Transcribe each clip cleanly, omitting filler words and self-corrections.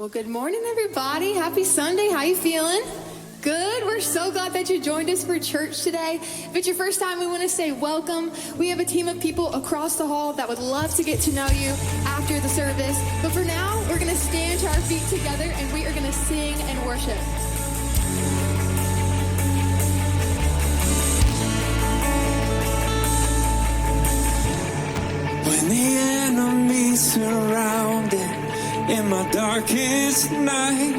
Well, good morning, everybody. Happy Sunday. How you feeling? Good. We're so glad that you joined us for church today. If it's your first time, we want to say welcome. We have a team of people across the hall that would love to get to know you after the service. But for now, we're going to stand to our feet together and we are going to sing and worship. When the enemy surrounded in my darkest night,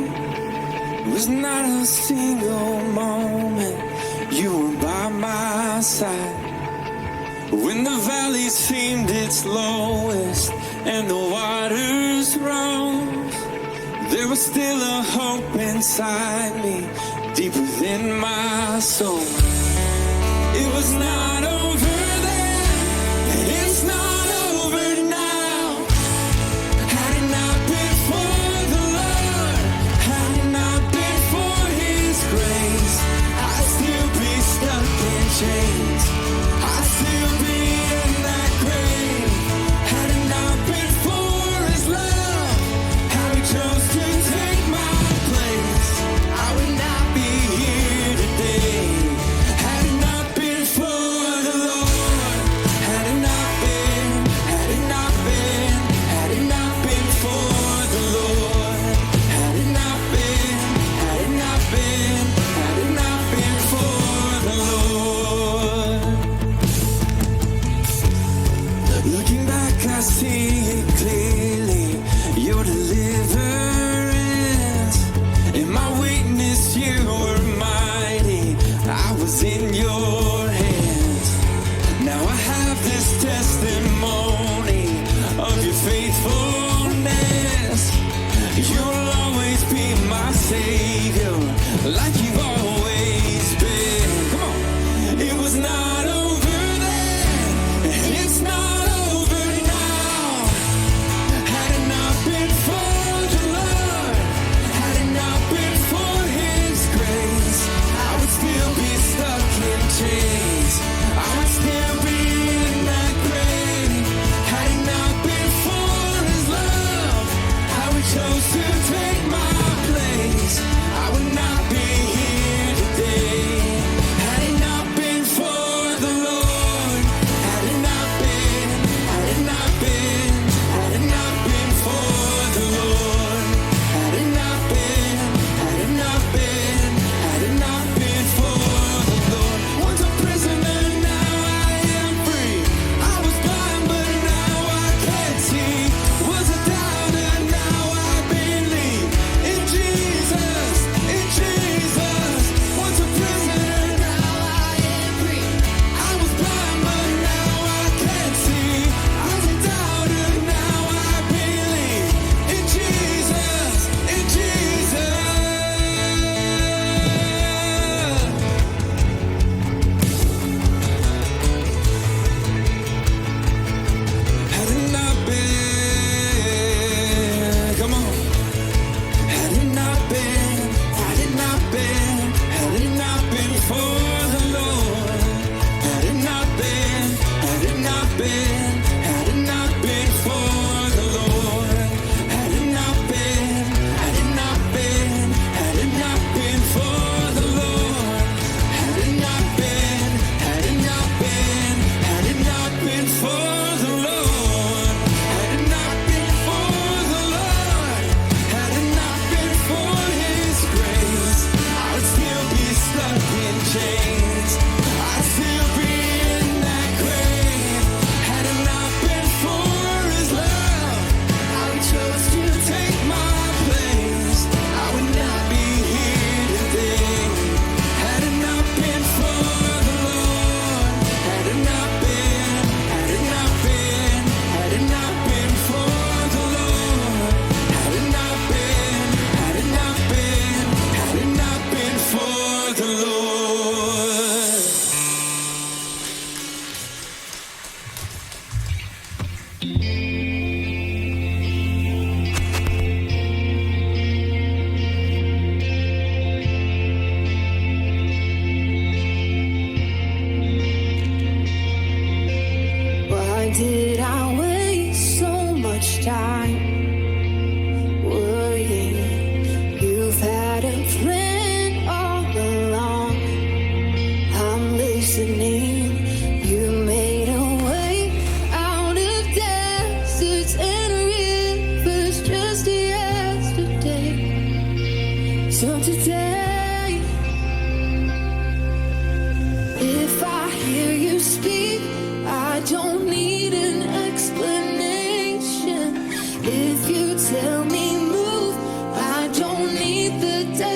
was not a single moment you were by my side. When the valley seemed its lowest and the waters rose, there was still a hope inside me, deep within my soul. It was not over then, and it's not over now. Had it not been for the Lord, had it not been for His grace, I'd still be stuck in chains. I'd still be in that grave. Had it not been for His love, how He chose to take my place, I would not be here today. Had it not been for the Lord, had it not been, had it not been, had it not been for the Lord, had it not been, had it not been, had it not been for the Lord. Looking back, I see it clearly, your deliverance. In my weakness, you were mighty, I was in your hands. Now I have this testimony of your faithfulness. You'll always be my Savior, like you've always been. Come on. It was not over then, and it's not over now. Had it not been for the Lord, had it not been for His grace, I would still be stuck in chains. I would still be in that grave. Had it not been for His love, how He chose to take my place, I would not be here today. Had it not been for the Lord, had it not been, had it not been, had it not been for the Lord, had it not been, had it not been, had it not been for the Lord. Once a prisoner, now I am free. I was blind, but now I can see. Was a doubter, now I believe in Jesus.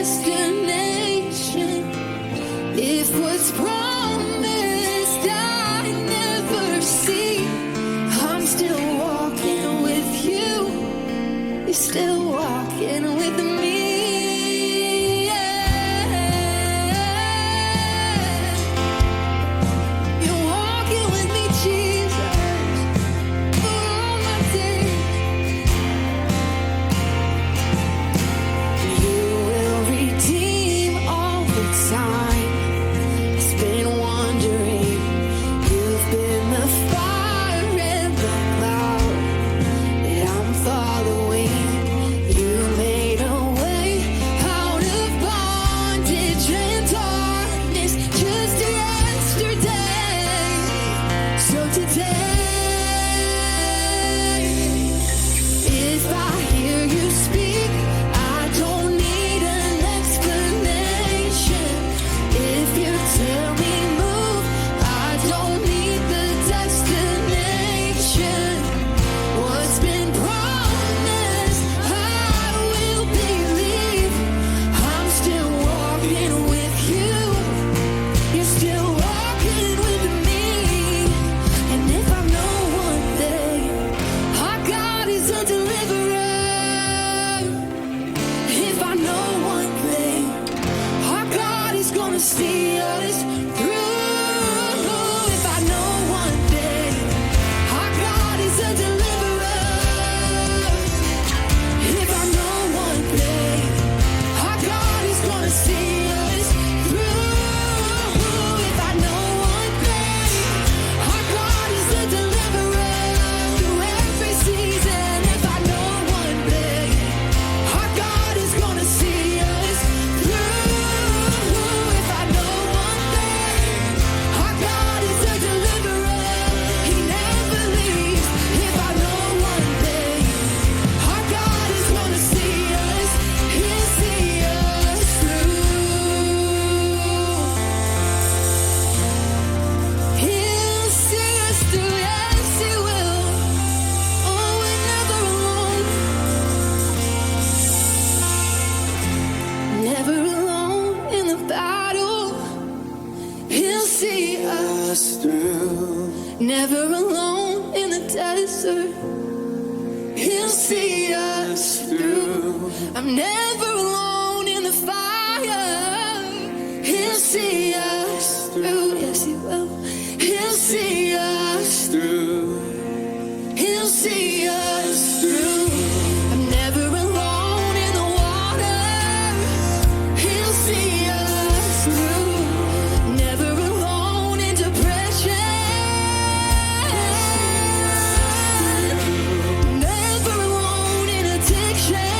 destination. If what's promised I never see, I'm still walking with you. You're still walking with me. You're walking with me, Jesus, for all my days. You will redeem all the time. It's been wandering. You've been the fire and the cloud that I'm following. You made a way out of bondage and darkness just yesterday. So today, if I hear you speak, I don't need an explanation. If you tell me move, I don't need the destination. What's been promised, I will believe. I'm still walking with you. You're still walking with me. And if I know one thing, our God is a deliverer. If I know one thing, our God is gonna see us through. If I know one thing, our God is a deliverer. If I know one thing, our God is gonna see us through. If I know one thing, our God is a deliverer through every season. If I know one thing, our God is gonna see us through. If I know one thing, our God is a deliverer. He never leaves. If I know one thing, our God is gonna see us. He'll see us through. He'll see us through. Yes, He will. Oh, we're never alone. Never alone in the battle. He'll see us. Us through. Never alone in the desert. He'll see us through. I'm never alone in the fire. He'll see us through. Yes, He will. He'll see us. Through. He'll see us through. I'm never alone in the water. He'll see us through. Never alone in depression. Never alone in addiction.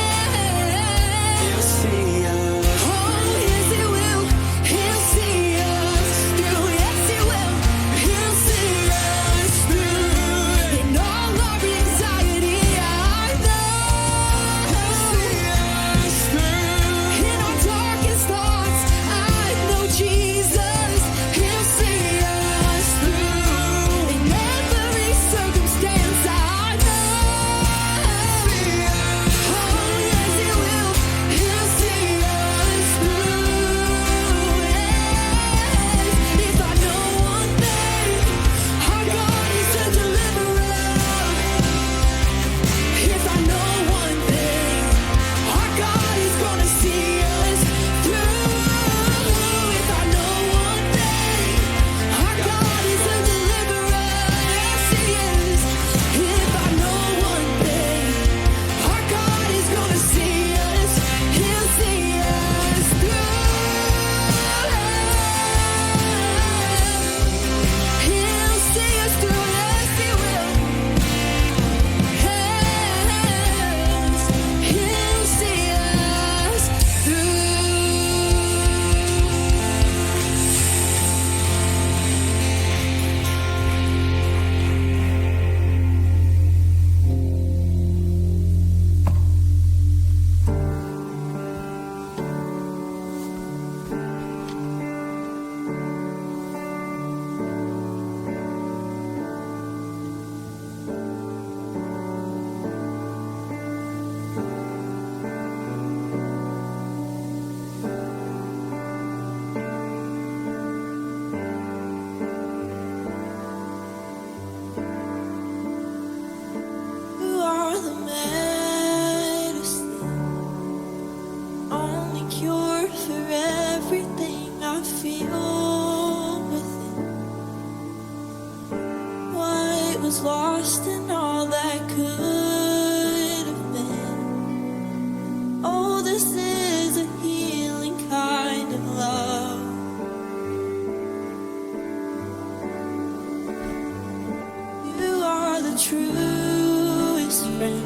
for everything I feel within. What was lost in all that could have been. Oh, this is a healing kind of love. You are the truest friend.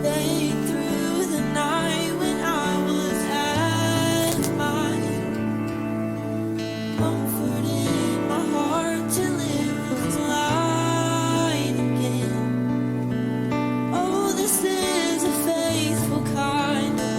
Stayed through the night when I was at my comfort in my heart till it was light again. Oh, this is a faithful kind of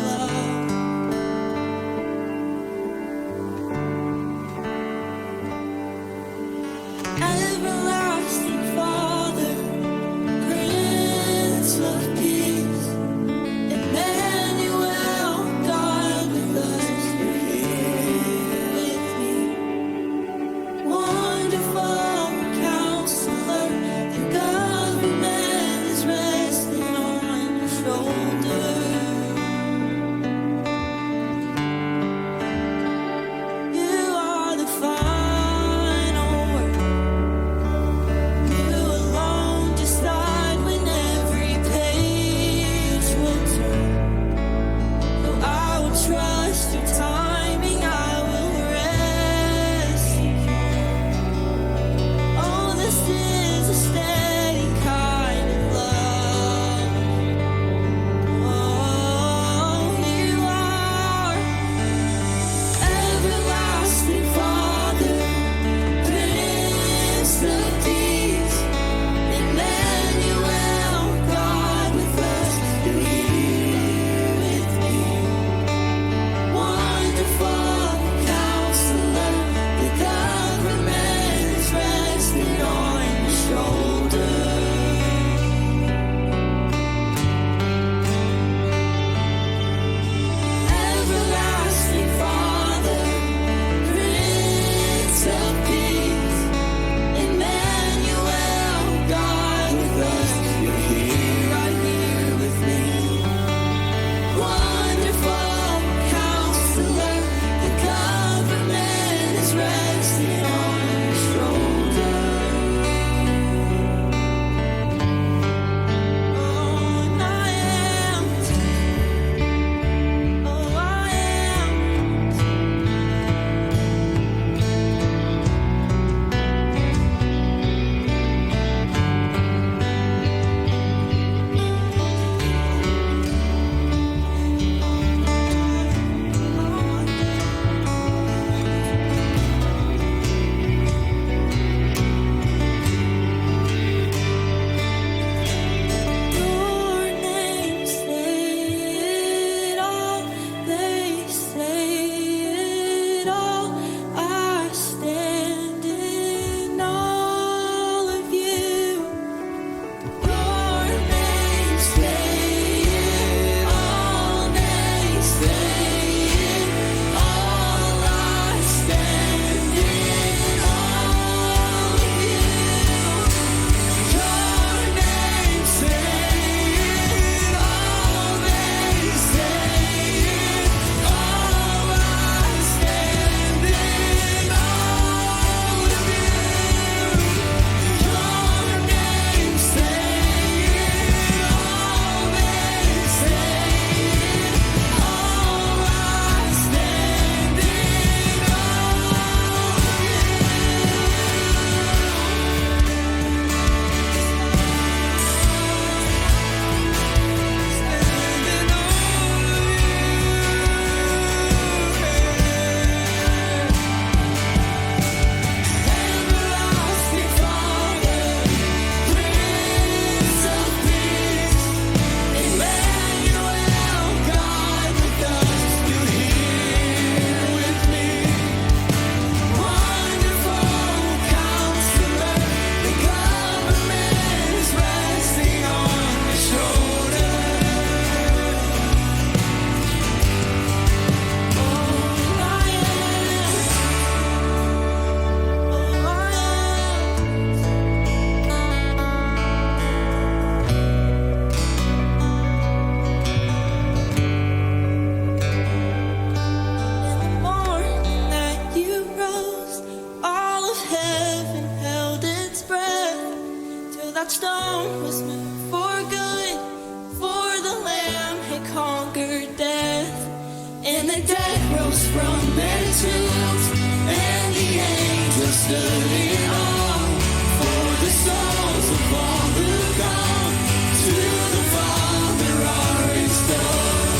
from their tombs, and the angels stood in awe for the souls of all who come to the Father are restored.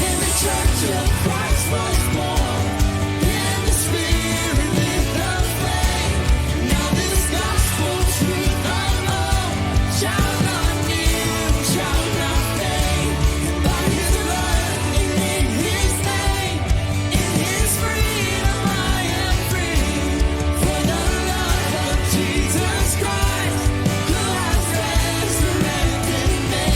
And the Church of Christ was born, and the Spirit lit the flame. Now this gospel truth alone shall not dim, shall not fade. By His blood and in His name, in His freedom I am free. For the love of Jesus Christ, who has resurrected me.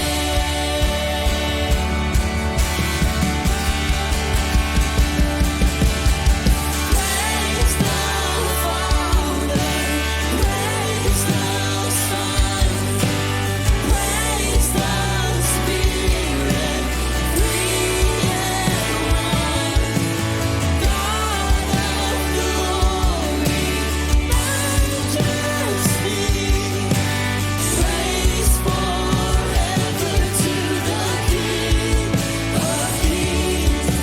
Praise the Father, praise the Son, praise the Spirit, three in one. God of glory, majesty, praise forever to the King of Kings.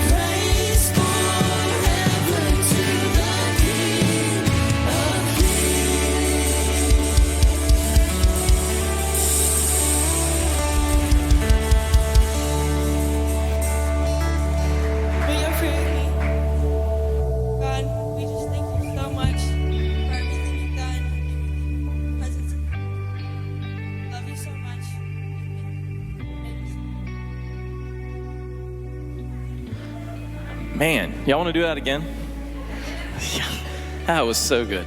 Praise forever to the King of May your prayer be, God, we just thank you so much for everything you've done in your presence. Love you so much. Man, y'all want to do that again? Yeah, that was so good.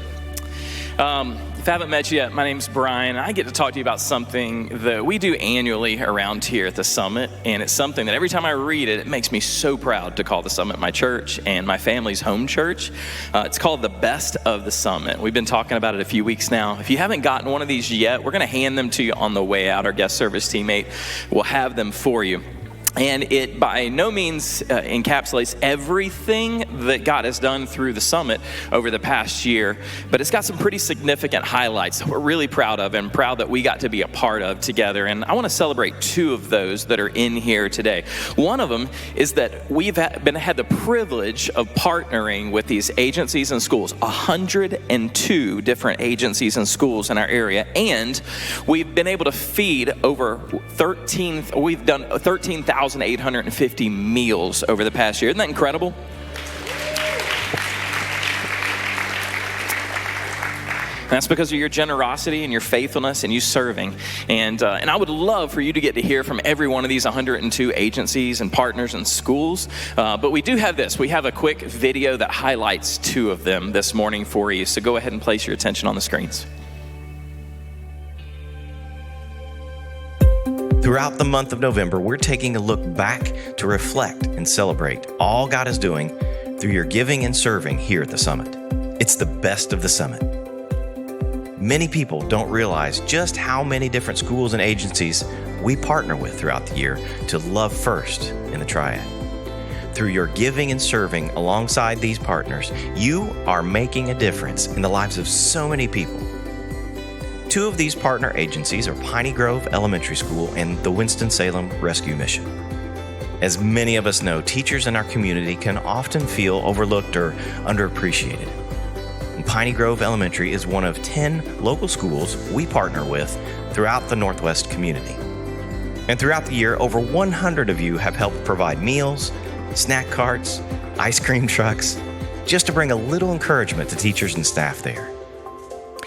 If I haven't met you yet, my name's Brian. I get to talk to you about something that we do annually around here at the Summit, and it's something that every time I read it, it makes me so proud to call the Summit my church and my family's home church. It's called the Best of the Summit. We've been talking about it a few weeks now. If you haven't gotten one of these yet, we're going to hand them to you on the way out. Our guest service teammate will have them for you. And it by no means encapsulates everything that God has done through the Summit over the past year, but it's got some pretty significant highlights that we're really proud of and proud that we got to be a part of together. And I want to celebrate two of those that are in here today. One of them is that we've had the privilege of partnering with these agencies and schools, 102 different agencies and schools in our area, and we've been able to feed over 13,850 meals over the past year. Isn't that incredible? And that's because of your generosity and your faithfulness and you serving. And I would love for you to get to hear from every one of these 102 agencies and partners and schools. But we do have this. We have a quick video that highlights two of them this morning for you. So go ahead and place your attention on the screens. Throughout the month of November, we're taking a look back to reflect and celebrate all God is doing through your giving and serving here at the Summit. It's the best of the Summit. Many people don't realize just how many different schools and agencies we partner with throughout the year to love first in the Triad. Through your giving and serving alongside these partners, you are making a difference in the lives of so many people. Two of these partner agencies are Piney Grove Elementary School and the Winston-Salem Rescue Mission. As many of us know, teachers in our community can often feel overlooked or underappreciated. And Piney Grove Elementary is one of 10 local schools we partner with throughout the Northwest community. And throughout the year, over 100 of you have helped provide meals, snack carts, ice cream trucks, just to bring a little encouragement to teachers and staff there.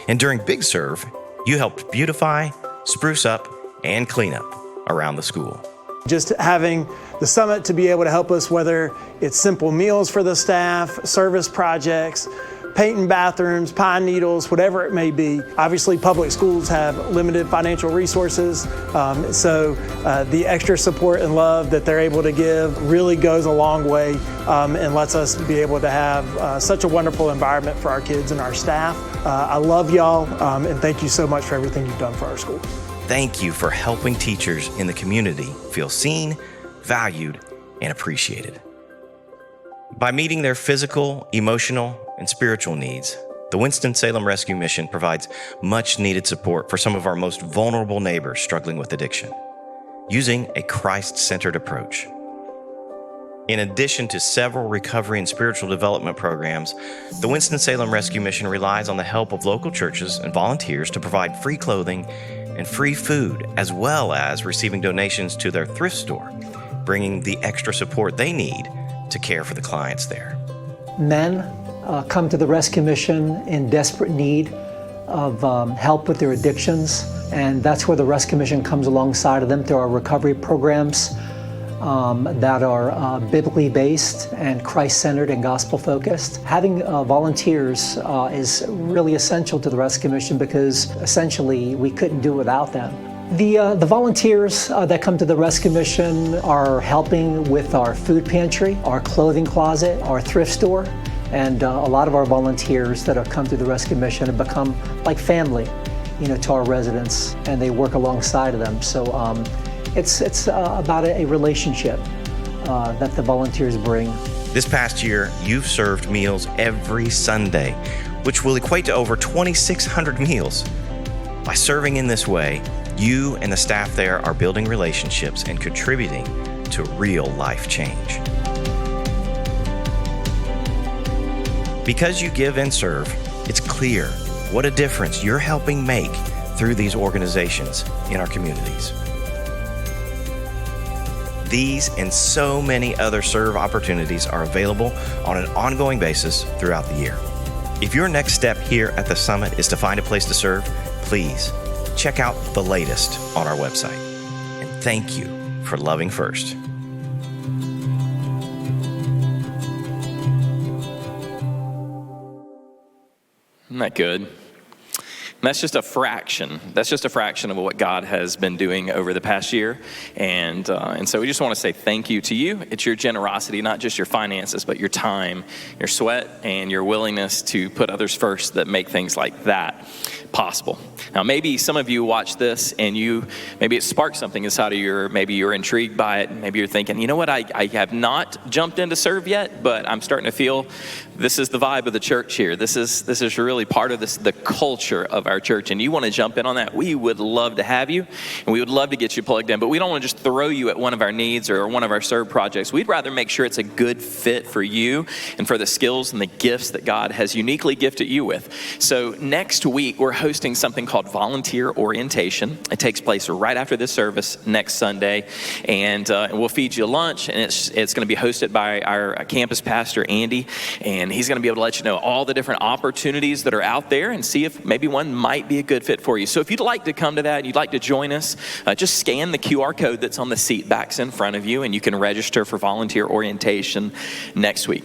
And during Big Serve, you helped beautify, spruce up, and clean up around the school. Just having the Summit to be able to help us, whether it's simple meals for the staff, service projects, painting bathrooms, pine needles, whatever it may be. Obviously, public schools have limited financial resources, so the extra support and love that they're able to give really goes a long way and lets us be able to have such a wonderful environment for our kids and our staff. I love y'all, and thank you so much for everything you've done for our school. Thank you for helping teachers in the community feel seen, valued, and appreciated. By meeting their physical, emotional, and spiritual needs, the Winston-Salem Rescue Mission provides much-needed support for some of our most vulnerable neighbors struggling with addiction, using a Christ-centered approach. In addition to several recovery and spiritual development programs, the Winston-Salem Rescue Mission relies on the help of local churches and volunteers to provide free clothing and free food, as well as receiving donations to their thrift store, bringing the extra support they need to care for the clients there. Men come to the Rescue Mission in desperate need of help with their addictions, and that's where the Rescue Mission comes alongside of them through our recovery programs that are biblically based and Christ-centered and gospel-focused. Having volunteers is really essential to the Rescue Mission because essentially we couldn't do it without them. The volunteers that come to the Rescue Mission are helping with our food pantry, our clothing closet, our thrift store, and a lot of our volunteers that have come to the Rescue Mission have become like family, to our residents, and they work alongside of them. So it's about a relationship that the volunteers bring. This past year, you've served meals every Sunday, which will equate to over 2,600 meals. By serving in this way, you and the staff there are building relationships and contributing to real life change. Because you give and serve, it's clear what a difference you're helping make through these organizations in our communities. These and so many other serve opportunities are available on an ongoing basis throughout the year. If your next step here at the Summit is to find a place to serve, please check out the latest on our website. And thank you for loving first. Isn't that good? And that's just a fraction. That's just a fraction of what God has been doing over the past year. And so we just want to say thank you to you. It's your generosity, not just your finances, but your time, your sweat, and your willingness to put others first that make things like that possible. Now, maybe some of you watch this and maybe it sparked something inside of you, maybe you're intrigued by it. Maybe you're thinking, you know what, I have not jumped in to serve yet, but I'm starting to feel this is the vibe of the church here. This is really part of the culture of our church, and you want to jump in on that. We would love to have you, and we would love to get you plugged in, but we don't want to just throw you at one of our needs or one of our serve projects. We'd rather make sure it's a good fit for you and for the skills and the gifts that God has uniquely gifted you with. So next week, we're hosting something called Volunteer Orientation. It takes place right after this service next Sunday, and we'll feed you lunch, and it's going to be hosted by our campus pastor, Andy, and he's going to be able to let you know all the different opportunities that are out there and see if maybe one might be a good fit for you. So if you'd like to come to that, you'd like to join us, just scan the QR code that's on the seat backs in front of you, and you can register for Volunteer Orientation next week.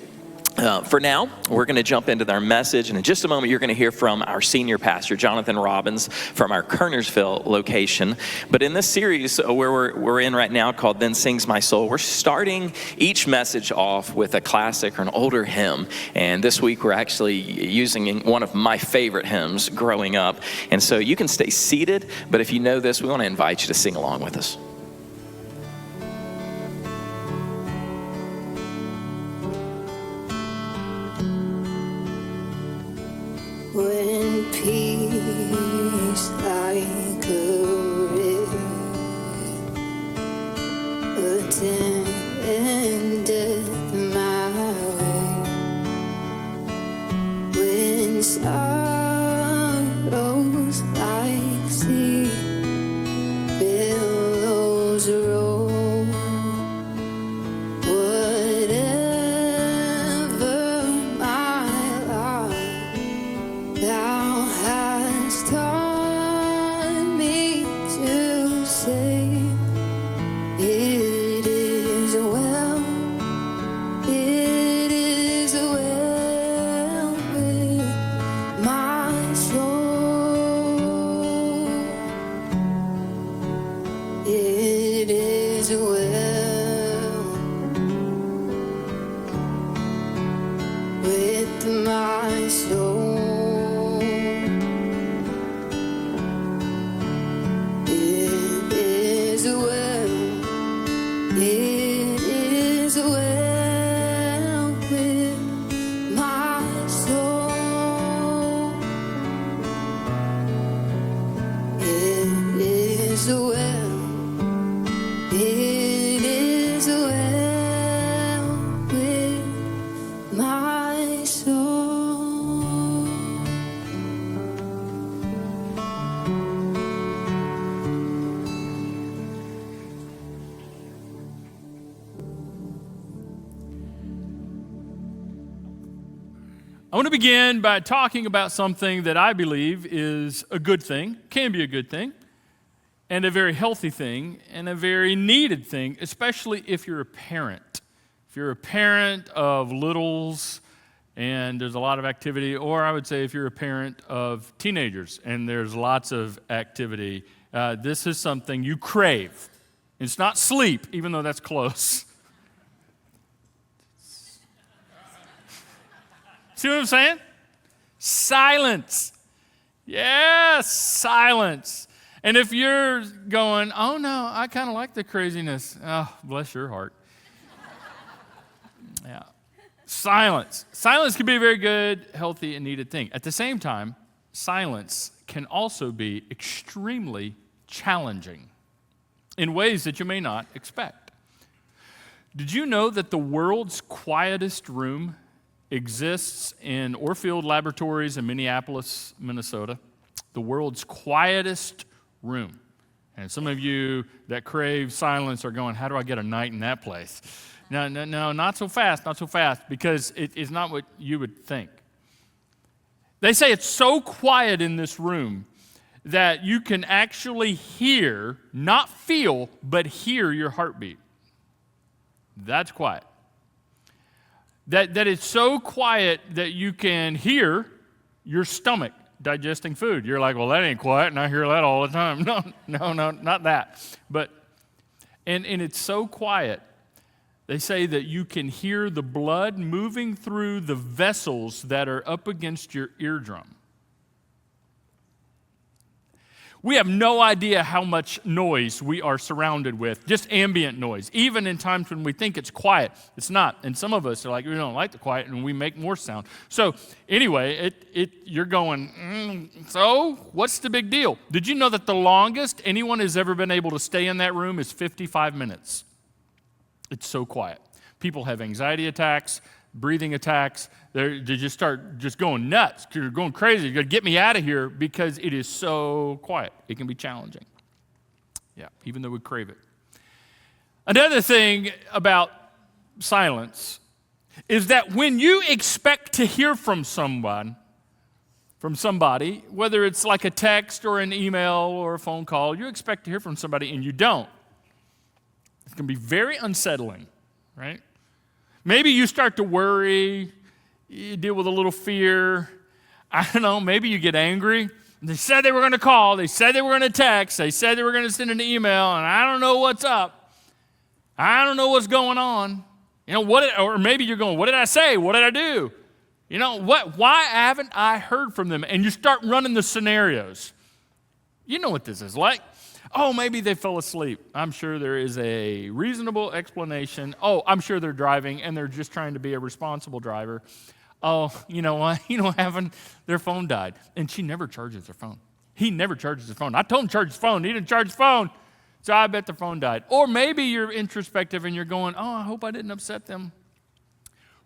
For now, we're going to jump into our message, and in just a moment, you're going to hear from our senior pastor, Jonathan Robbins, from our Kernersville location. But in this series where we're in right now called Then Sings My Soul, we're starting each message off with a classic or an older hymn. And this week, we're actually using one of my favorite hymns growing up. And so you can stay seated, but if you know this, we want to invite you to sing along with us. When peace like a river attendeth my way, when sorrows like sea billows roll, whatever my lot, Thou hast taught me to say, it is well with my soul. It is well with my soul. It is well I want to begin by talking about something that I believe is a good thing, can be a good thing, and a very healthy thing, and a very needed thing, especially if you're a parent. If you're a parent of littles and there's a lot of activity, or I would say if you're a parent of teenagers and there's lots of activity, this is something you crave. It's not sleep, even though that's close. See what I'm saying? Silence. Yes, silence. And if you're going, oh no, I kind of like the craziness. Oh, bless your heart. Yeah. Silence. Silence can be a very good, healthy, and needed thing. At the same time, silence can also be extremely challenging in ways that you may not expect. Did you know that the world's quietest room exists in Orfield Laboratories in Minneapolis, Minnesota? The world's quietest room. And some of you that crave silence are going, how do I get a night in that place? No, not so fast, because it is not what you would think. They say it's so quiet in this room that you can actually hear, not feel, but hear your heartbeat. That's quiet. That it's so quiet that you can hear your stomach digesting food. You're like, well, that ain't quiet, and I hear that all the time. No, not that. But, and it's so quiet, they say that you can hear the blood moving through the vessels that are up against your eardrum. We have no idea how much noise we are surrounded with, just ambient noise. Even in times when we think it's quiet, it's not. And some of us are like, we don't like the quiet, and we make more sound. So anyway, you're going, so what's the big deal? Did you know that the longest anyone has ever been able to stay in that room is 55 minutes? It's so quiet. People have anxiety attacks, breathing attacks. They just start just going nuts. You're going crazy. You're going to get me out of here because it is so quiet. It can be challenging. Yeah, even though we crave it. Another thing about silence is that when you expect to hear from somebody, whether it's like a text or an email or a phone call, you expect to hear from somebody and you don't. It can be very unsettling, right? Maybe you start to worry, you deal with a little fear. I don't know, maybe you get angry. They said they were going to call, they said they were going to text, they said they were going to send an email, and I don't know what's up. I don't know what's going on. Or maybe you're going, what did I say? What did I do? Why haven't I heard from them? And you start running the scenarios. You know what this is like. Oh, maybe they fell asleep. I'm sure there is a reasonable explanation. Oh, I'm sure they're driving and they're just trying to be a responsible driver. Oh, you know what? Their phone died. And she never charges her phone. He never charges his phone. I told him to charge his phone. He didn't charge his phone. So I bet the phone died. Or maybe you're introspective and you're going, oh, I hope I didn't upset them.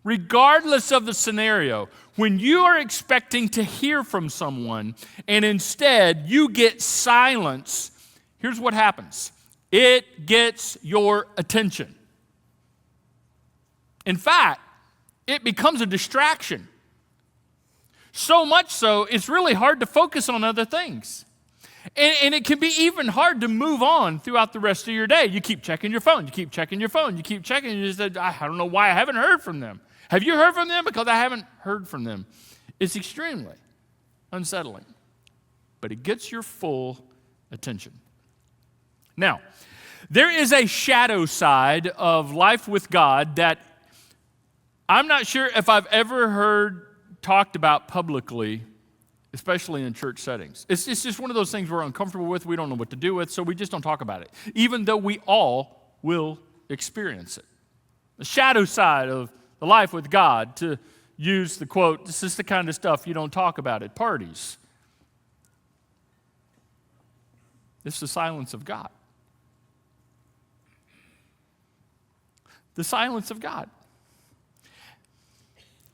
Regardless of the scenario, when you are expecting to hear from someone and instead you get silence, here's what happens. It gets your attention. In fact, it becomes a distraction. So much so, it's really hard to focus on other things. And it can be even hard to move on throughout the rest of your day. You keep checking your phone, you keep checking your phone, you keep checking, and you say, I don't know why I haven't heard from them. Have you heard from them? Because I haven't heard from them. It's extremely unsettling. But it gets your full attention. Now, there is a shadow side of life with God that I'm not sure if I've ever heard talked about publicly, especially in church settings. It's just one of those things we're uncomfortable with, we don't know what to do with, so we just don't talk about it, even though we all will experience it. The shadow side of the life with God, to use the quote, this is the kind of stuff you don't talk about at parties. It's the silence of God. The silence of God.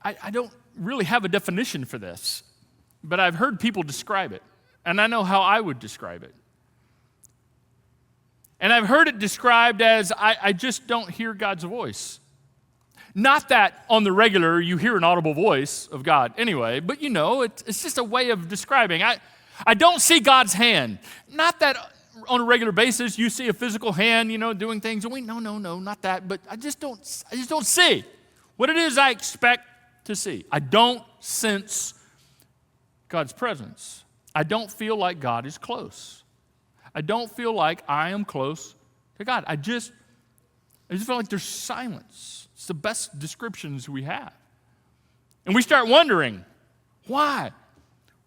I don't really have a definition for this, but I've heard people describe it, and I know how I would describe it. And I've heard it described as, I just don't hear God's voice. Not that on the regular you hear an audible voice of God anyway, but it's just a way of describing. I don't see God's hand. Not that on a regular basis you see a physical hand, doing things. No, not that. But I just don't see what it is I expect to see. I don't sense God's presence. I don't feel like God is close. I don't feel like I am close to God. I just feel like there's silence. It's the best descriptions we have. And we start wondering, why?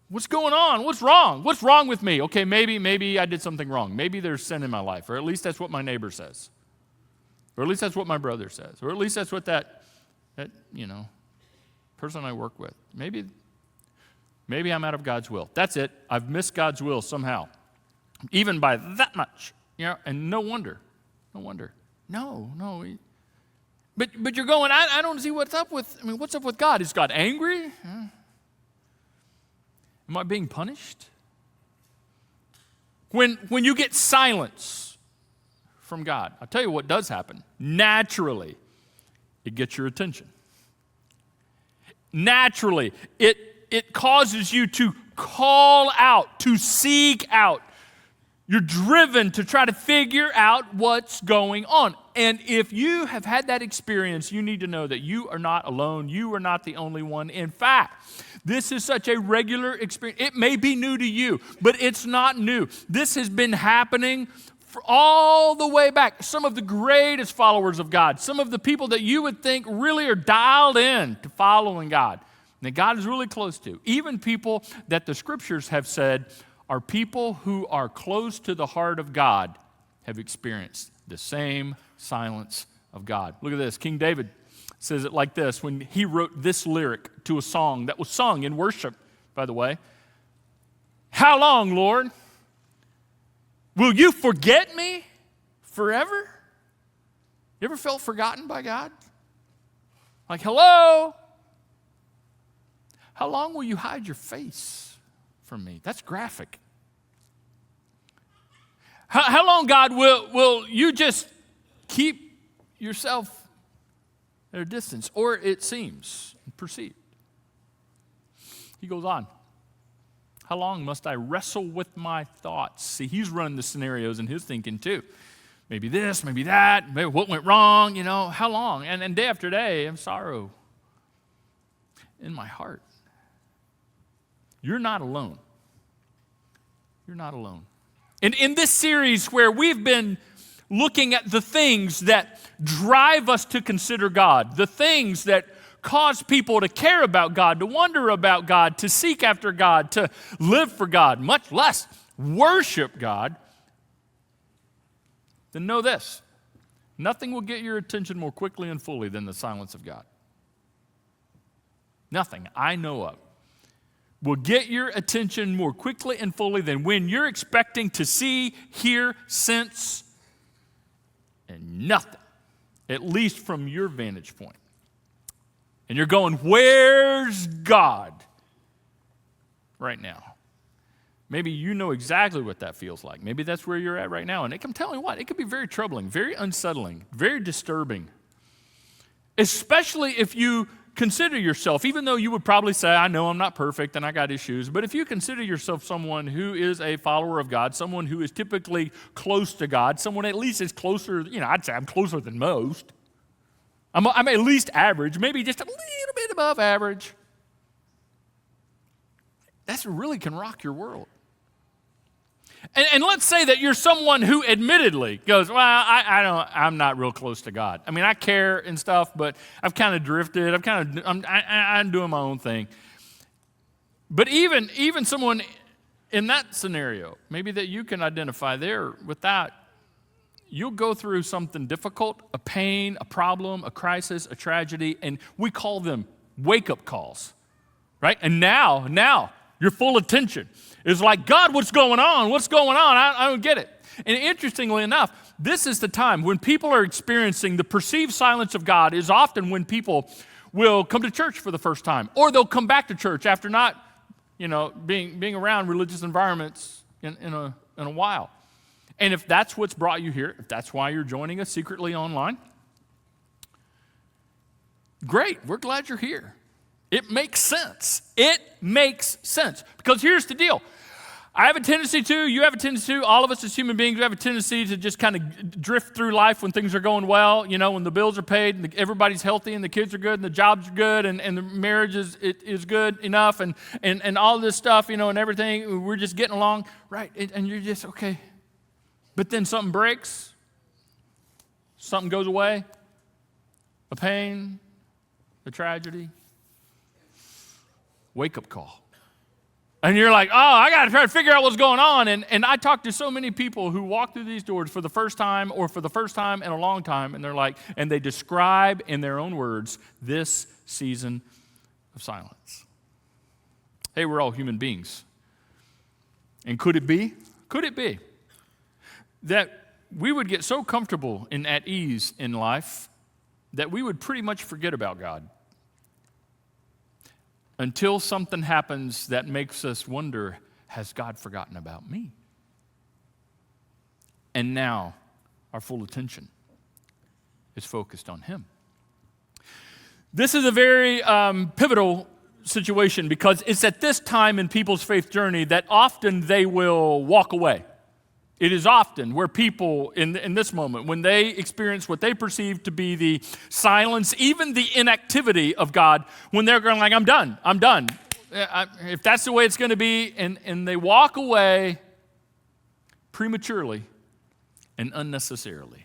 What's going on? What's wrong? What's wrong with me? Okay, maybe I did something wrong. Maybe there's sin in my life, or at least that's what my neighbor says. Or at least that's what my brother says. Or at least that's what that person I work with. Maybe I'm out of God's will. That's it. I've missed God's will somehow. Even by that much. And no wonder. No. But you're going, I don't see what's up with God? Is God angry? Am I being punished? When you get silence from God, I'll tell you what does happen. Naturally, it gets your attention. Naturally, it causes you to call out, to seek out. You're driven to try to figure out what's going on. And if you have had that experience, you need to know that you are not alone. You are not the only one. In fact, this is such a regular experience. It may be new to you, but it's not new. This has been happening for all the way back. Some of the greatest followers of God, some of the people that you would think really are dialed in to following God, that God is really close to. Even people that the scriptures have said are people who are close to the heart of God have experienced the same silence of God. Look at this. King David says it like this when he wrote this lyric to a song that was sung in worship, by the way. How long, Lord, will you forget me forever? You ever felt forgotten by God? Like, hello? How long will you hide your face from me? That's graphic. How long, God, will you just keep yourself at a distance, or it seems perceived? He goes on. How long must I wrestle with my thoughts? See, he's running the scenarios in his thinking too. Maybe this, maybe that, maybe what went wrong, how long? And day after day, I have sorrow in my heart. You're not alone. You're not alone. And in this series where we've been looking at the things that drive us to consider God, the things that cause people to care about God, to wonder about God, to seek after God, to live for God, much less worship God, then know this: nothing will get your attention more quickly and fully than the silence of God. Nothing I know of will get your attention more quickly and fully than when you're expecting to see, hear, sense, and nothing, at least from your vantage point. And you're going, where's God right now? Maybe you know exactly what that feels like. Maybe that's where you're at right now. And I'm telling you what, it could be very troubling, very unsettling, very disturbing, especially if you consider yourself, even though you would probably say, I know I'm not perfect and I got issues, but if you consider yourself someone who is a follower of God, someone who is typically close to God, someone at least is closer, I'd say I'm closer than most. I'm at least average, maybe just a little bit above average. That really can rock your world. And let's say that you're someone who admittedly goes, well, I'm not real close to God. I mean, I care and stuff, but I've kind of drifted. I'm doing my own thing. But even someone in that scenario, maybe that you can identify there with that, you'll go through something difficult, a pain, a problem, a crisis, a tragedy, and we call them wake-up calls, right? And now, your full attention is like, God, what's going on? What's going on? I don't get it. And interestingly enough, this is the time when people are experiencing the perceived silence of God is often when people will come to church for the first time, or they'll come back to church after not, being around religious environments in a while. And if that's what's brought you here, if that's why you're joining us secretly online, Great, we're glad you're here. It makes sense. It makes sense. Because here's the deal. I have a tendency to, you have a tendency to, all of us as human beings, we have a tendency to just kind of drift through life when things are going well, you know, when the bills are paid and everybody's healthy and the kids are good and the jobs are good and the marriage is good enough and all this stuff, you know, and everything, we're just getting along, right? And you're just, okay. But then something breaks, something goes away, a pain, a tragedy, wake-up call. And you're like, oh, I got to try to figure out what's going on. And I talk to so many people who walk through these doors for the first time or for the first time in a long time, and they're like, and they describe in their own words this season of silence. Hey, we're all human beings. And could it be that we would get so comfortable and at ease in life that we would pretty much forget about God? Until something happens that makes us wonder, has God forgotten about me? And now our full attention is focused on Him. This is a very pivotal situation because it's at this time in people's faith journey that often they will walk away. It is often where people in this moment, when they experience what they perceive to be the silence, even the inactivity of God, when they're going like, I'm done. If that's the way it's going to be, and they walk away prematurely and unnecessarily.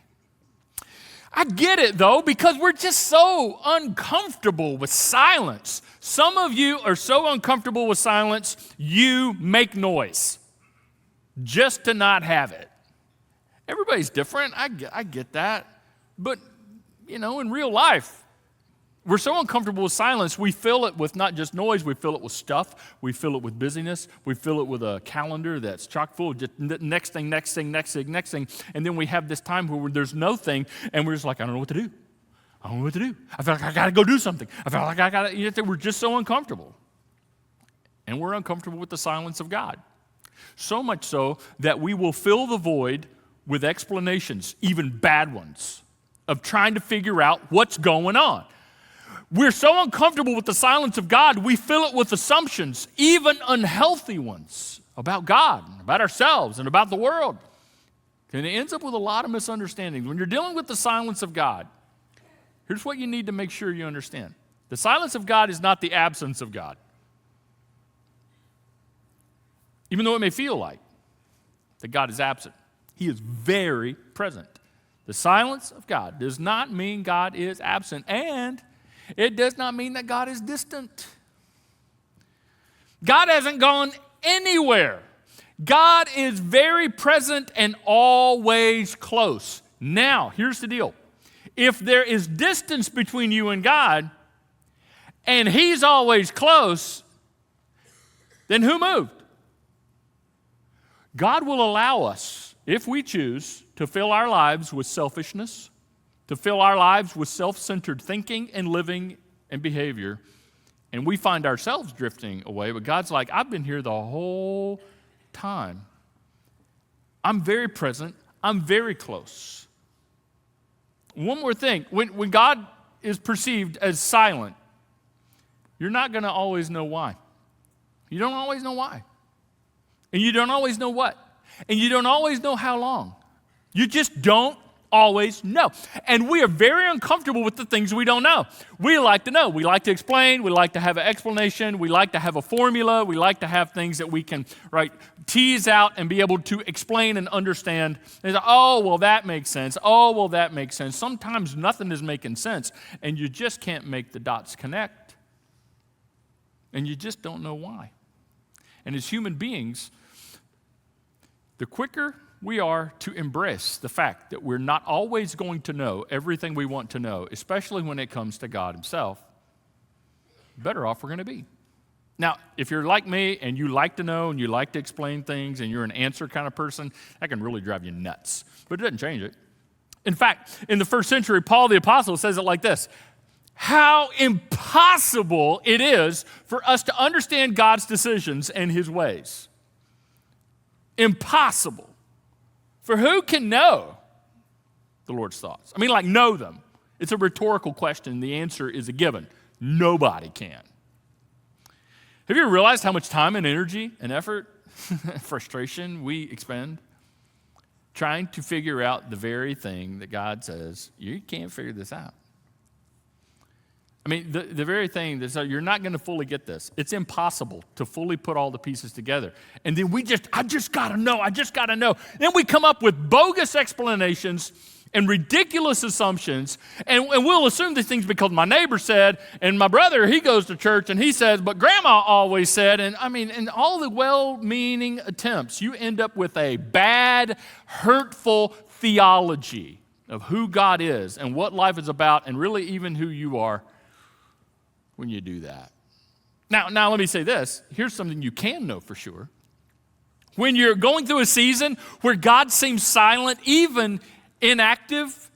I get it, though, because we're just so uncomfortable with silence. Some of you are so uncomfortable with silence, you make noise just to not have it. Everybody's different. I get that. But, you know, in real life, we're so uncomfortable with silence, we fill it with not just noise, we fill it with stuff, we fill it with busyness, we fill it with a calendar that's chock full of just next thing, and then we have this time where there's no thing, and we're just like, I don't know what to do. I feel like I got to go do something. I feel like I got to, we're just so uncomfortable. And we're uncomfortable with the silence of God. So much so that we will fill the void with explanations, even bad ones, of trying to figure out what's going on. We're so uncomfortable with the silence of God, we fill it with assumptions, even unhealthy ones, about God, and about ourselves, and about the world. And it ends up with a lot of misunderstandings. When you're dealing with the silence of God, here's what you need to make sure you understand. The silence of God is not the absence of God. Even though it may feel like that God is absent, He is very present. The silence of God does not mean God is absent, and it does not mean that God is distant. God hasn't gone anywhere. God is very present and always close. Now, here's the deal. If there is distance between you and God, and He's always close, then who moved? God will allow us, if we choose, to fill our lives with selfishness, to fill our lives with self-centered thinking and living and behavior, and we find ourselves drifting away, but God's like, I've been here the whole time. I'm very present. I'm very close. One more thing. When God is perceived as silent, you're not going to always know why. You don't always know why. And you don't always know what. And you don't always know how long. You just don't always know. And we are very uncomfortable with the things we don't know. We like to know. We like to explain. We like to have an explanation. We like to have a formula. We like to have things that we can, tease out and be able to explain and understand. And oh, well, that makes sense. Oh, well, that makes sense. Sometimes nothing is making sense, and you just can't make the dots connect. And you just don't know why. And as human beings, the quicker we are to embrace the fact that we're not always going to know everything we want to know, especially when it comes to God Himself, the better off we're going to be. Now, if you're like me and you like to know and you like to explain things and you're an answer kind of person, that can really drive you nuts. But it doesn't change it. In fact, in the first century, Paul the Apostle says it like this: how impossible it is for us to understand God's decisions and His ways. Impossible. For who can know the Lord's thoughts? I mean, know them. It's a rhetorical question. The answer is a given. Nobody can. Have you ever realized how much time and energy and effort, frustration we expend trying to figure out the very thing that God says, you can't figure this out? I mean, the very thing that says, you're not going to fully get this. It's impossible to fully put all the pieces together. And then I just got to know. Then we come up with bogus explanations and ridiculous assumptions, and we'll assume these things because my neighbor said, and my brother, he goes to church, and he says, but grandma always said, and in all the well-meaning attempts, you end up with a bad, hurtful theology of who God is and what life is about, and really even who you are when you do that. Now let me say this. Here's something you can know for sure. When you're going through a season where God seems silent, even inactive,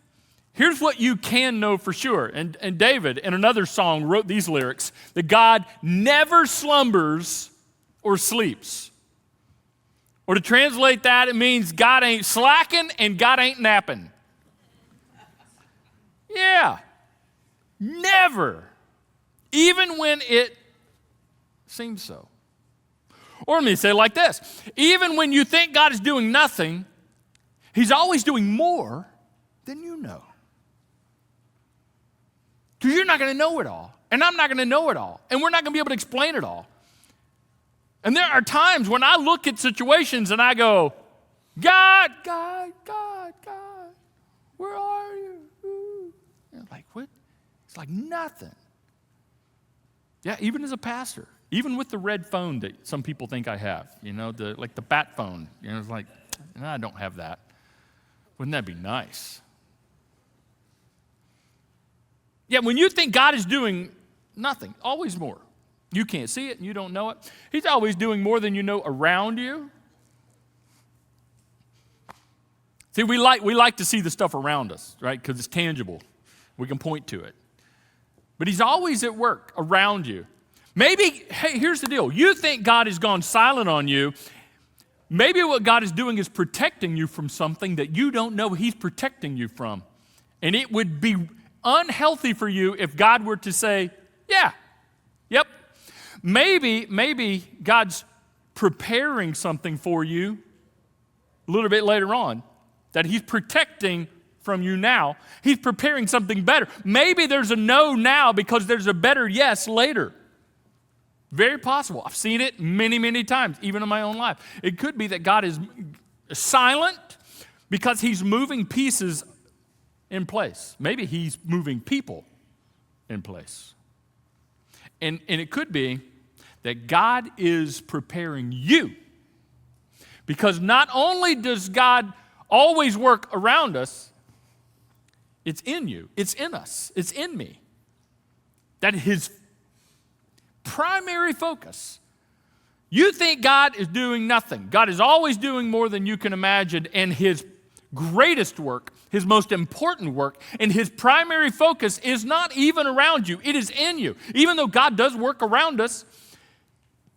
here's what you can know for sure. And David, in another song, wrote these lyrics, that God never slumbers or sleeps. Or to translate that, it means God ain't slacking and God ain't napping. Yeah, never. Even when it seems so. Or let me say it like this. Even when you think God is doing nothing, He's always doing more than you know. Because you're not going to know it all. And I'm not going to know it all. And we're not going to be able to explain it all. And there are times when I look at situations and I go, God, where are you? And I'm like, what? It's like nothing. Yeah, even as a pastor, even with the red phone that some people think I have, like the bat phone, it's like, no, I don't have that. Wouldn't that be nice? Yeah, when you think God is doing nothing, always more. You can't see it and you don't know it. He's always doing more than you know around you. See, we like to see the stuff around us, right? Because it's tangible. We can point to it. But He's always at work around you. Maybe, hey, here's the deal. You think God has gone silent on you. Maybe what God is doing is protecting you from something that you don't know He's protecting you from. And it would be unhealthy for you if God were to say, yeah, yep. Maybe God's preparing something for you a little bit later on that He's protecting from you now. He's preparing something better. Maybe there's a no now because there's a better yes later. Very possible. I've seen it many, many times, even in my own life. It could be that God is silent because He's moving pieces in place. Maybe He's moving people in place. And it could be that God is preparing you. Because not only does God always work around us, it's in you, it's in us, it's in me. That His primary focus. You think God is doing nothing. God is always doing more than you can imagine, and His greatest work, His most important work, and His primary focus is not even around you. It is in you. Even though God does work around us,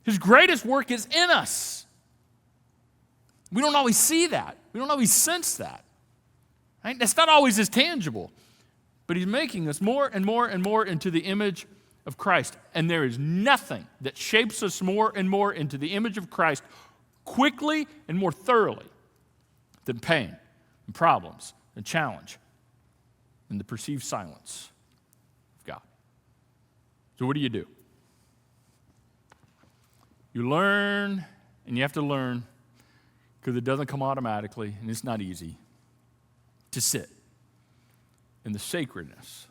His greatest work is in us. We don't always see that. We don't always sense that. Right? That's not always as tangible. But He's making us more and more and more into the image of Christ. And there is nothing that shapes us more and more into the image of Christ quickly and more thoroughly than pain and problems and challenge and the perceived silence of God. So what do? You learn, and you have to learn, because it doesn't come automatically, and it's not easy, to sit in the sacredness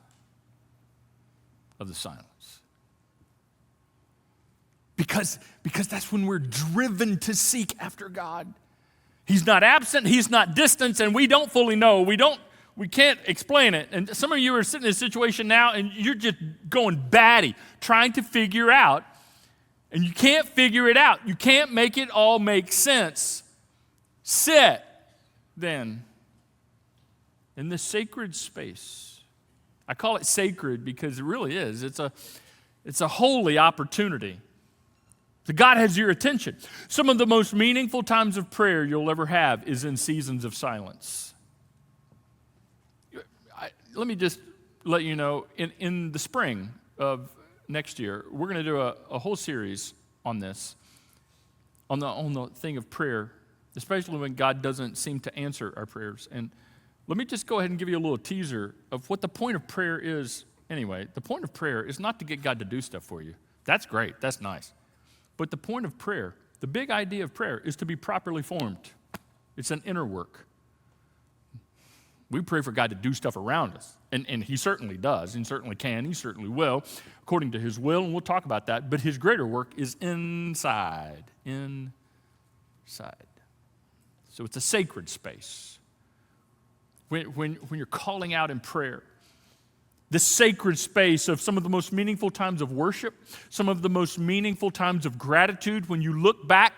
of the silence. Because that's when we're driven to seek after God. He's not absent, He's not distant, and we don't fully know. We can't explain it. And some of you are sitting in a situation now, and you're just going batty, trying to figure out, and you can't figure it out. You can't make it all make sense. Sit, then, in this sacred space. I call it sacred because it really is. It's a holy opportunity. So God has your attention. Some of the most meaningful times of prayer you'll ever have is in seasons of silence. Let me just let you know, in the spring of next year, we're going to do a whole series on this, on the thing of prayer, especially when God doesn't seem to answer our prayers. And let me just go ahead and give you a little teaser of what the point of prayer is anyway. The point of prayer is not to get God to do stuff for you. That's great. That's nice. But the point of prayer, the big idea of prayer, is to be properly formed. It's an inner work. We pray for God to do stuff around us, and he certainly does, and certainly can, he certainly will, according to his will, and we'll talk about that, but his greater work is inside. So it's a sacred space. When you're calling out in prayer, the sacred space of some of the most meaningful times of worship, some of the most meaningful times of gratitude, when you look back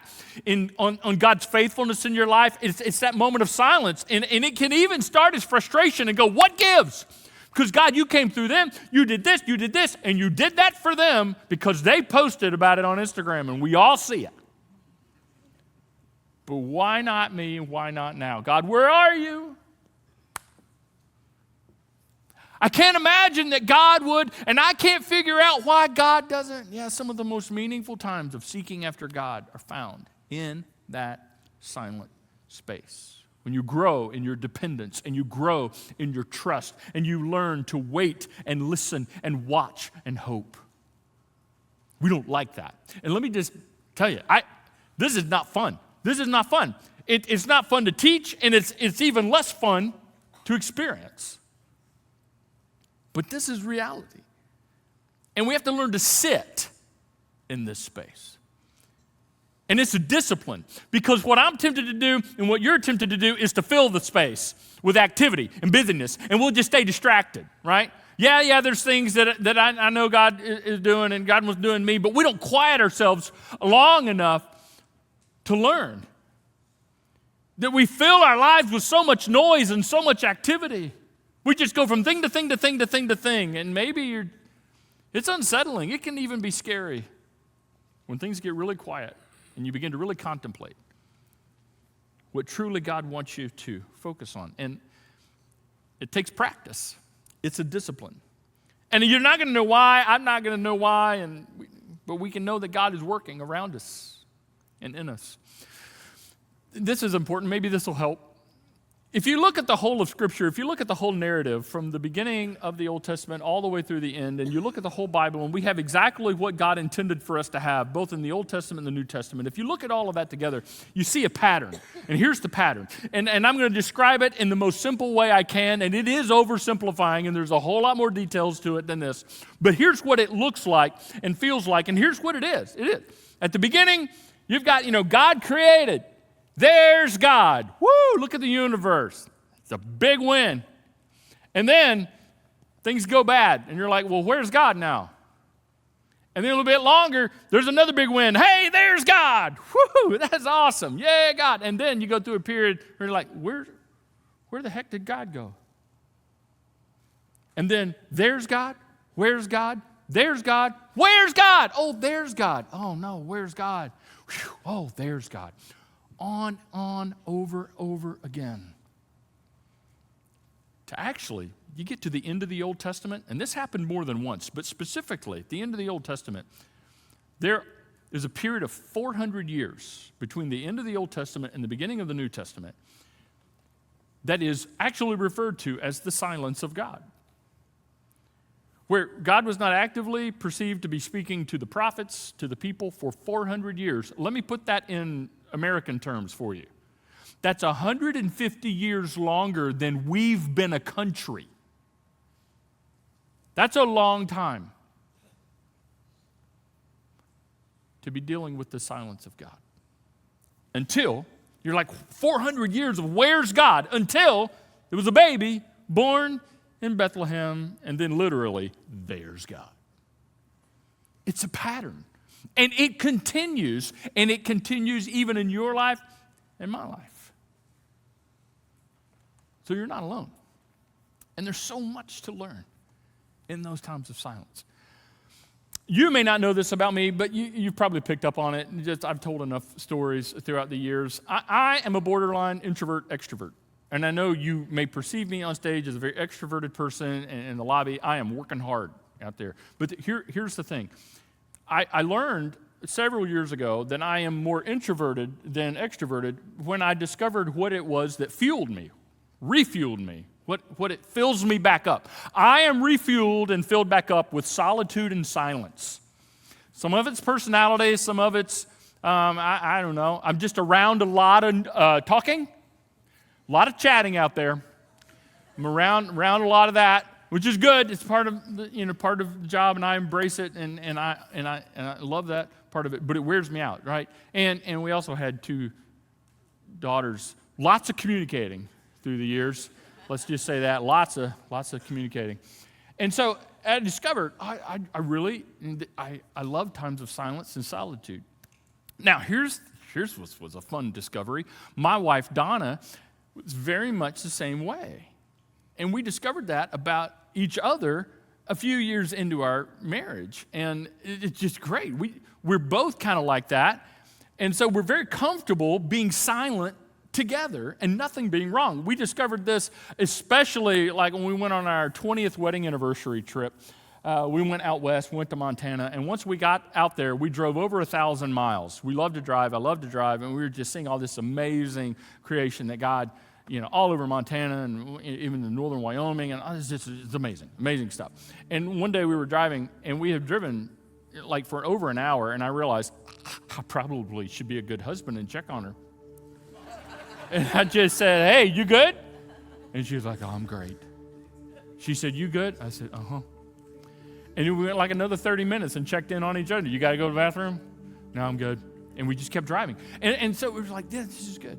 on God's faithfulness in your life, it's that moment of silence. And it can even start as frustration and go, what gives? Because God, you came through them, you did this, and you did that for them because they posted about it on Instagram and we all see it. But why not me and why not now? God, where are you? I can't imagine that God would, and I can't figure out why God doesn't. Yeah, some of the most meaningful times of seeking after God are found in that silent space. When you grow in your dependence and you grow in your trust and you learn to wait and listen and watch and hope. We don't like that. And let me just tell you, this is not fun. This is not fun. It's not fun to teach, and it's even less fun to experience. But this is reality. And we have to learn to sit in this space. And it's a discipline, because what I'm tempted to do and what you're tempted to do is to fill the space with activity and busyness, and we'll just stay distracted, right? Yeah, there's things that I know God is doing and God was doing me, but we don't quiet ourselves long enough to learn. That we fill our lives with so much noise and so much activity. We just go from thing to thing to thing to thing to thing, and maybe it's unsettling. It can even be scary when things get really quiet and you begin to really contemplate what truly God wants you to focus on. And it takes practice. It's a discipline. And you're not going to know why, I'm not going to know why, but we can know that God is working around us and in us. This is important. Maybe this will help. If you look at the whole of Scripture, if you look at the whole narrative from the beginning of the Old Testament all the way through the end, and you look at the whole Bible, and we have exactly what God intended for us to have, both in the Old Testament and the New Testament. If you look at all of that together, you see a pattern. And here's the pattern. And I'm going to describe it in the most simple way I can, and it is oversimplifying, and there's a whole lot more details to it than this. But here's what it looks like and feels like, and here's what it is. It is. At the beginning, you've got, God created. There's God. Woo, look at the universe. It's a big win. And then things go bad, and you're like, well, where's God now? And then a little bit longer, there's another big win. Hey, there's God. Woo, that's awesome. Yeah, God. And then you go through a period where you're like, where the heck did God go? And then there's God. Where's God? There's God. Where's God? Oh, there's God. Oh, no, where's God? Whew. Oh, there's God. On, over again. To actually, you get to the end of the Old Testament, and this happened more than once, but specifically at the end of the Old Testament, there is a period of 400 years between the end of the Old Testament and the beginning of the New Testament that is actually referred to as the silence of God, where God was not actively perceived to be speaking to the prophets, to the people for 400 years. Let me put that in American terms for you. That's 150 years longer than we've been a country. That's a long time to be dealing with the silence of God. Until, you're like 400 years of where's God? Until there was a baby born in Bethlehem, and then literally, there's God. It's a pattern. And it continues even in your life and my life. So you're not alone. And there's so much to learn in those times of silence. You may not know this about me, but you've probably picked up on it. I've told enough stories throughout the years. I am a borderline introvert, extrovert. And I know you may perceive me on stage as a very extroverted person in the lobby. I am working hard out there. But here's the thing. I learned several years ago that I am more introverted than extroverted when I discovered what it was that fueled me, refueled me, what it fills me back up. I am refueled and filled back up with solitude and silence. Some of it's personality, some of it's, I don't know. I'm just around a lot of talking, a lot of chatting out there. I'm around a lot of that, which is good. It's part of part of the job, and I embrace it, and I love that part of it. But it wears me out, right? And we also had 2 daughters. Lots of communicating through the years. Let's just say that lots of communicating. And so I discovered I really love times of silence and solitude. Now here's what was a fun discovery. My wife Donna was very much the same way. And we discovered that about each other a few years into our marriage. And it's just great. We're both kind of like that. And so we're very comfortable being silent together and nothing being wrong. We discovered this especially like when we went on our 20th wedding anniversary trip. We went out west, we went to Montana, and once we got out there, we drove over 1,000 miles. We love to drive, I love to drive, and we were just seeing all this amazing creation that God, all over Montana and even in northern Wyoming, and it's amazing stuff. And one day we were driving, and we had driven like for over an hour, and I realized I probably should be a good husband and check on her. And I just said, "Hey, you good?" And she was like, "Oh, I'm great." She said, "You good?" I said, "Uh-huh." And we went like another 30 minutes and checked in on each other. "You got to go to the bathroom?" "No, I'm good." And we just kept driving. And so it was like, yeah, this is good.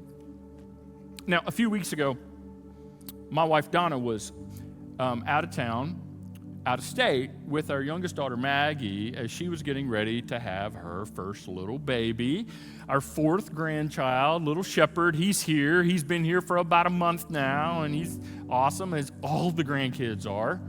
Now, a few weeks ago, my wife Donna was out of town, out of state, with our youngest daughter Maggie as she was getting ready to have her first little baby. Our 4th grandchild, little Shepherd, he's here. He's been here for about a month now, and he's awesome, as all the grandkids are.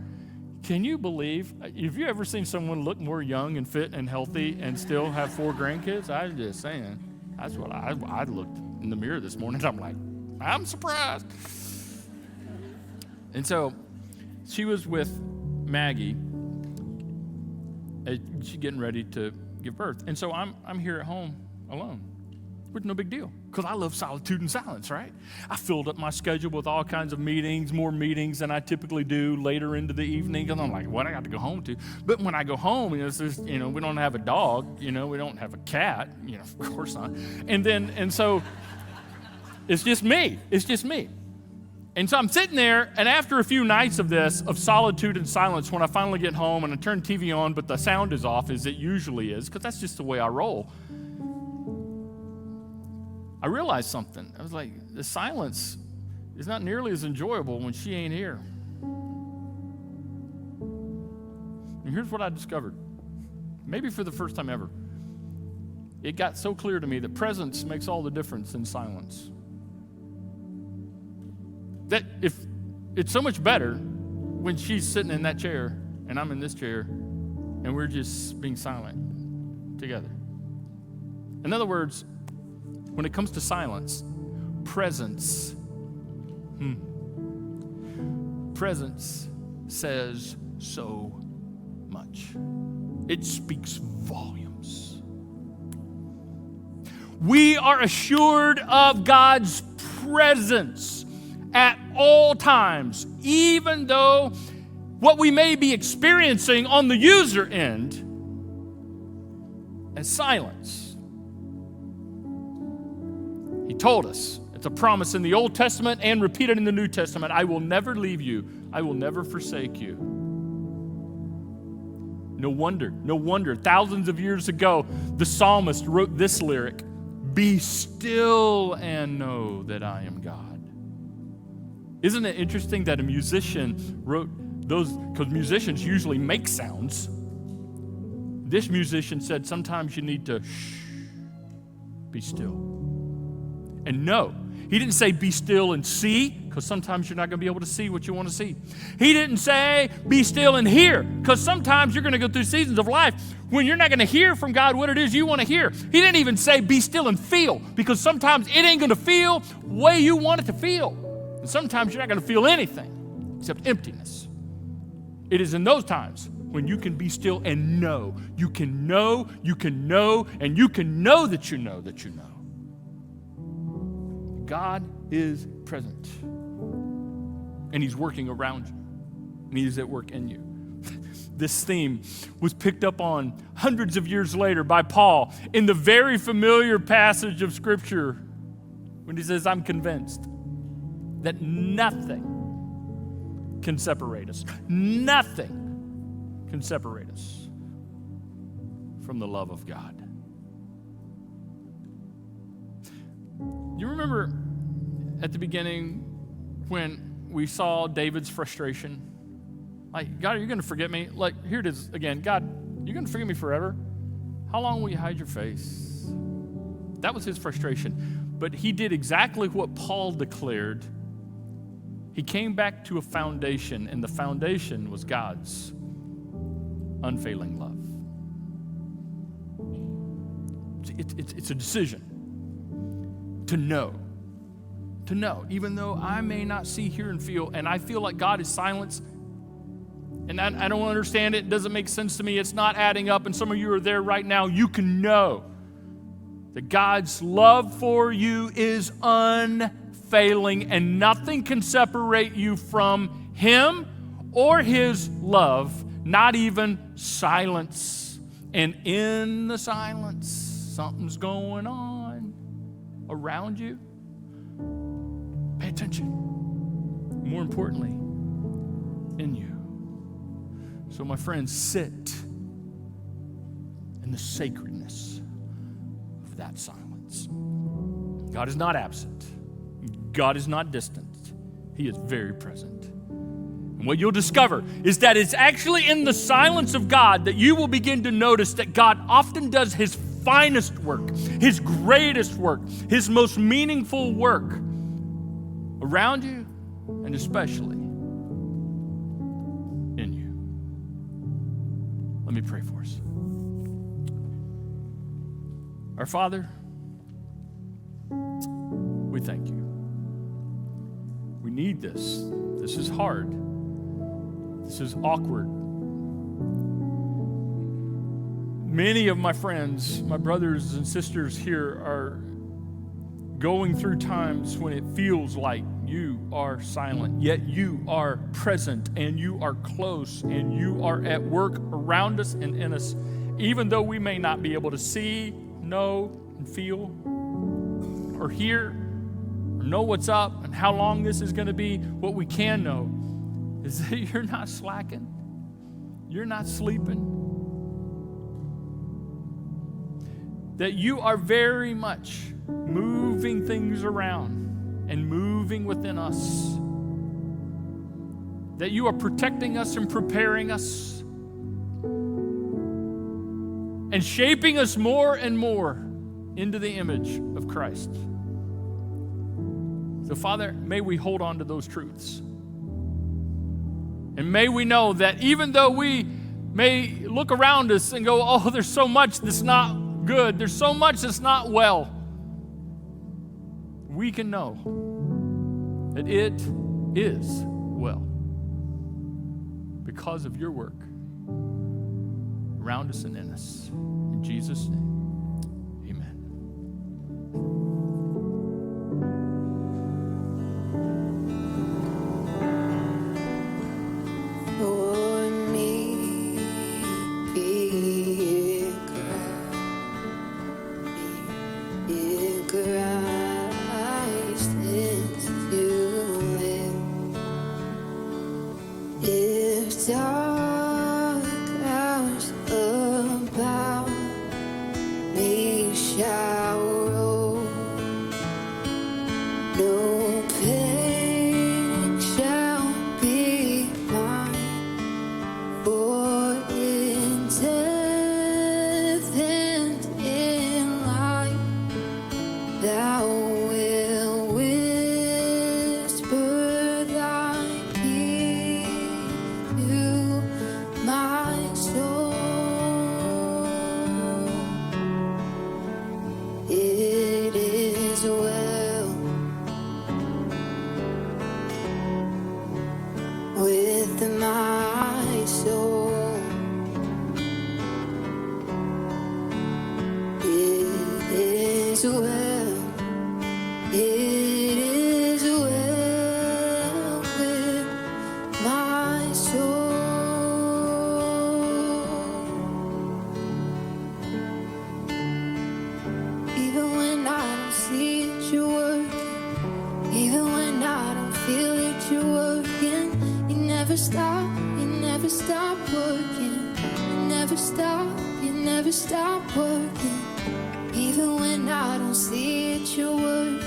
Can you believe, have you ever seen someone look more young and fit and healthy and still have 4 grandkids? I'm just saying. That's what I looked in the mirror this morning. I'm like, I'm surprised. And so she was with Maggie. She's getting ready to give birth. And so I'm here at home alone. Which is no big deal, because I love solitude and silence, right? I filled up my schedule with all kinds of meetings, more meetings than I typically do later into the evening, and I'm like, what I got to go home to? But when I go home, it's just, we don't have a dog, we don't have a cat, of course not. And so it's just me. And so I'm sitting there, and after a few nights of this, of solitude and silence, when I finally get home and I turn the TV on, but the sound is off as it usually is, because that's just the way I roll, I realized something. I was like, the silence is not nearly as enjoyable when she ain't here. And here's what I discovered. Maybe for the first time ever. It got so clear to me that presence makes all the difference in silence. That if it's so much better when she's sitting in that chair and I'm in this chair and we're just being silent together. In other words, when it comes to silence, presence says so much. It speaks volumes. We are assured of God's presence at all times, even though what we may be experiencing on the user end is silence. He told us, it's a promise in the Old Testament and repeated in the New Testament, I will never leave you, I will never forsake you. No wonder, thousands of years ago, the psalmist wrote this lyric, be still and know that I am God. Isn't it interesting that a musician wrote those, because musicians usually make sounds. This musician said sometimes you need to be still. And no, he didn't say be still and see, because sometimes you're not going to be able to see what you want to see. He didn't say be still and hear, because sometimes you're going to go through seasons of life when you're not going to hear from God what it is you want to hear. He didn't even say be still and feel, because sometimes it ain't going to feel the way you want it to feel. And sometimes you're not going to feel anything except emptiness. It is in those times when you can be still and know. You can know, and you can know that you know that you know. God is present. And he's working around you. And he's at work in you. This theme was picked up on hundreds of years later by Paul in the very familiar passage of Scripture when he says, I'm convinced that nothing can separate us. Nothing can separate us from the love of God. You remember at the beginning when we saw David's frustration? Like, God, are you going to forget me? Like, here it is again. God, you're going to forget me forever? How long will you hide your face? That was his frustration. But he did exactly what Paul declared. He came back to a foundation, and the foundation was God's unfailing love. It's a decision to know, even though I may not see, hear, and feel, and I feel like God is silent, and I don't understand it, doesn't make sense to me, it's not adding up, and some of you are there right now, you can know that God's love for you is unfailing, and nothing can separate you from Him or His love, not even silence. And in the silence, something's going on around you. Pay attention. More importantly, in you. So, my friends, sit in the sacredness of that silence. God is not absent. God is not distant. He is very present. And what you'll discover is that it's actually in the silence of God that you will begin to notice that God often does His finest work, His greatest work, His most meaningful work around you and especially in you. Let me pray for us. Our Father, we thank you. We need this. This is hard. This is awkward. Many of my friends, my brothers and sisters here are going through times when it feels like you are silent, yet you are present and you are close and you are at work around us and in us, even though we may not be able to see, know, and feel, or hear, or know what's up and how long this is going to be. What we can know is that you're not slacking. You're not sleeping. That you are very much moving things around and moving within us. That you are protecting us and preparing us and shaping us more and more into the image of Christ. So, Father, may we hold on to those truths. And may we know that even though we may look around us and go, oh, there's so much that's not good, there's so much that's not well, we can know that it is well because of your work around us and in us. In Jesus' name, amen. For me, be Christ is to live. If dark clouds about well. It is well with my soul. Even when I don't see it, you're working. Even when I don't feel it, you're working. You never stop working. You never stop working. Even when I don't see it, you're working.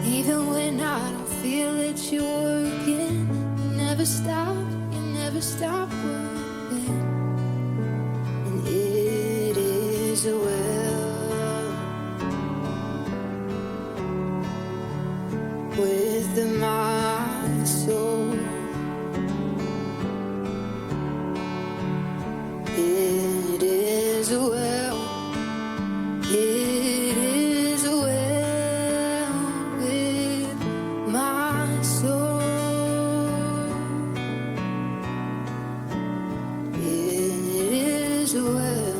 Even when I don't feel it, you're working. You never stop working. And it is well with my soul. It is well. It is well with my soul. It is well.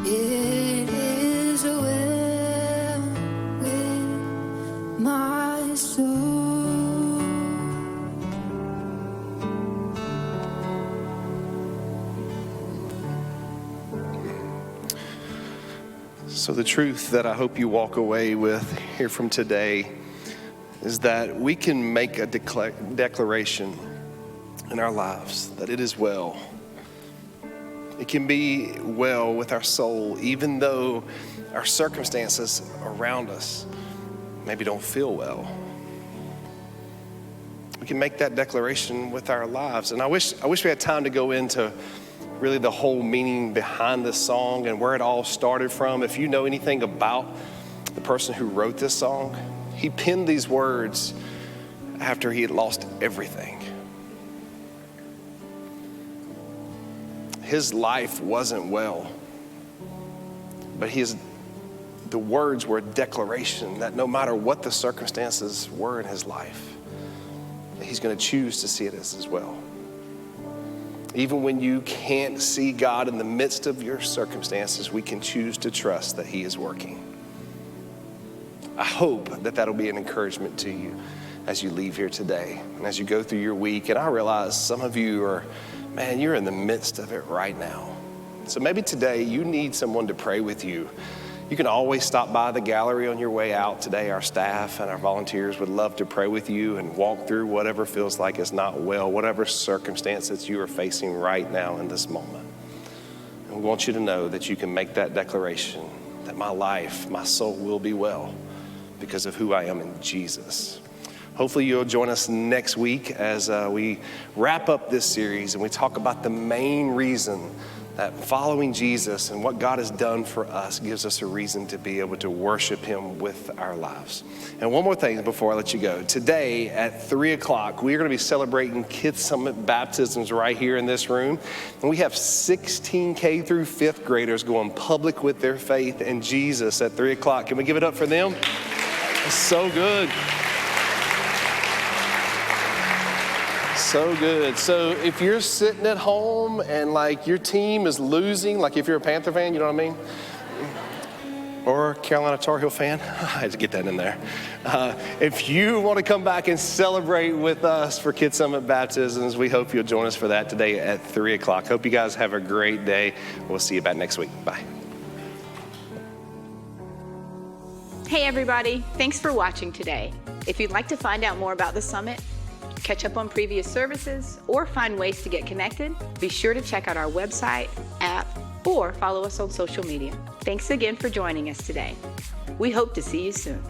It is well with my soul. So the truth that I hope you walk away with here from today is that we can make a declaration in our lives that it is well. It can be well with our soul, even though our circumstances around us maybe don't feel well. We can make that declaration with our lives. And I wish we had time to go into really the whole meaning behind this song and where it all started from. If you know anything about the person who wrote this song, he penned these words after he had lost everything. His life wasn't well, but the words were a declaration that no matter what the circumstances were in his life, he's going to choose to see it as well. Even when you can't see God in the midst of your circumstances, we can choose to trust that he is working. I hope that that'll be an encouragement to you as you leave here today and as you go through your week. And I realize some of you are, man, you're in the midst of it right now. So maybe today you need someone to pray with you. You can always stop by the gallery on your way out today. Our staff and our volunteers would love to pray with you and walk through whatever feels like is not well, whatever circumstances you are facing right now in this moment. And we want you to know that you can make that declaration that my life, my soul will be well because of who I am in Jesus. Hopefully you'll join us next week as we wrap up this series and we talk about the main reason that following Jesus and what God has done for us gives us a reason to be able to worship him with our lives. And one more thing before I let you go. Today at 3 o'clock, we are going to be celebrating Kids Summit baptisms right here in this room. And we have 16 K through 5th graders going public with their faith in Jesus at 3 o'clock. Can we give it up for them? It's so good. So good. So if you're sitting at home and like your team is losing, like if you're a Panther fan, you know what I mean? Or a Carolina Tar Heel fan, I had to get that in there. If you want to come back and celebrate with us for Kids Summit baptisms, we hope you'll join us for that today at 3 o'clock. Hope you guys have a great day. We'll see you back next week. Bye. Hey everybody, thanks for watching today. If you'd like to find out more about the Summit, catch up on previous services, or find ways to get connected, be sure to check out our website, app, or follow us on social media. Thanks again for joining us today. We hope to see you soon.